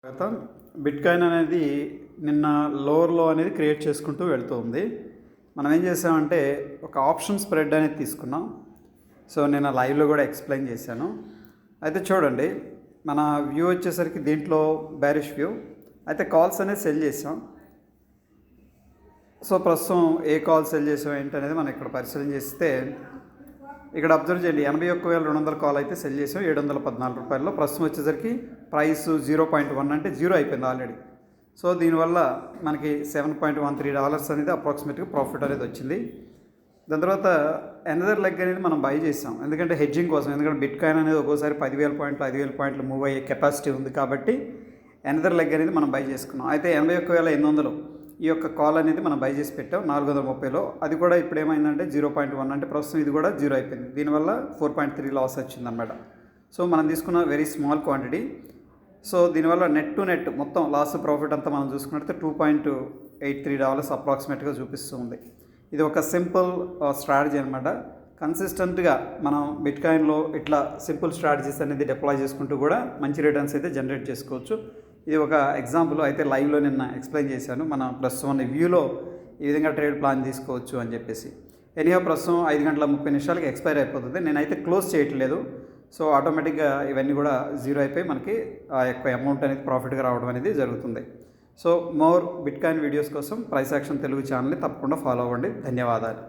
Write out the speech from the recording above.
స్వాగతం. బిట్‌కాయిన్ అనేది నిన్న లోవర్‌లో అనేది క్రియేట్ చేసుకుంటూ వెళ్తూ ఉంది. మనం ఏం చేసామంటే ఒక ఆప్షన్ స్ప్రెడ్ అనేది తీసుకున్నాం. సో నేను లైవ్‌లో కూడా ఎక్స్‌ప్లెయిన్ చేశాను. అయితే చూడండి, మన వ్యూ వచ్చేసరికి దీంట్లో బేరిష్ వ్యూ. అయితే కాల్స్ అనేది సెల్ చేసాం. సో ప్రస్తుతం ఏ కాల్ సెల్ చేసాం ఏంటనేది మనం ఇక్కడ పరిశీలన చేస్తే ఇక్కడ అబ్జర్వ్ చేయండి. 81,200 కాల్ అయితే సెల్ చేసాం ₹714. ప్రస్తుతం వచ్చేసరికి ప్రైస్ 0.1 అంటే జీరో అయిపోయింది ఆల్రెడీ. సో దీనివల్ల మనకి $7.13 అనేది అప్రాక్సిమేట్గా ప్రాఫిట్ అనేది వచ్చింది. దాని తర్వాత ఎనదర్ లెగ్ అనేది మనం బై చేసాం, ఎందుకంటే హెడ్జింగ్ కోసం. ఎందుకంటే బిట్‌కాయిన్ అనేది ఒక్కోసారి 10,000 పాయింట్లు 5,000 పాయింట్లు మూవ్ అయ్యే కెపాసిటీ ఉంది కాబట్టి ఎనదర్ లెగ్ అనేది మనం బై చేసుకున్నాం. అయితే 81,800 ఈ యొక్క కాల్ అనేది మనం బై చేసి పెట్టాం 430లో. అది కూడా ఇప్పుడు ఏమైందంటే 0.1 అంటే ప్రస్తుతం ఇది కూడా జీరో అయిపోయింది. దీనివల్ల 4.3 లాస్ వచ్చిందన్నమాట. సో మనం తీసుకున్న వెరీ స్మాల్ క్వాంటిటీ. సో దీనివల్ల నెట్ టు నెట్ మొత్తం లాస్ ప్రాఫిట్ అంతా మనం చూసుకున్నట్లయితే $2.83 అప్రాక్సిమేట్గా చూపిస్తుంది. ఇది ఒక సింపుల్ స్ట్రాటజీ అనమాట. కన్సిస్టెంట్గా మనం బిట్‌కాయిన్లో ఇట్లా సింపుల్ స్ట్రాటజీస్ అనేది డిప్లాయ్ చేసుకుంటూ కూడా మంచి రిటర్న్స్ అయితే జనరేట్ చేసుకోవచ్చు. ఇది ఒక ఎగ్జాంపుల్. అయితే లైవ్లో నిన్న ఎక్స్ప్లెయిన్ చేశాను. మన +1 వ్యూలో ఈ విధంగా ట్రేడ్ ప్లాన్ తీసుకోవచ్చు అని చెప్పేసి. ఎనీహో ప్రస్తుతం 5:30 ఎక్స్పైర్ అయిపోతుంది. నేనైతే క్లోజ్ చేయట్లేదు. సో ఆటోమేటిక్గా ఇవన్నీ కూడా జీరో అయిపోయి మనకి ఎక్కువ అమౌంట్ అనేది ప్రాఫిట్గా రావడం అనేది జరుగుతుంది. సో మోర్ బిట్‌కాయిన్ వీడియోస్ కోసం ప్రైస్ యాక్షన్ తెలుగు ఛానల్ని తప్పకుండా ఫాలో అవ్వండి. ధన్యవాదాలు.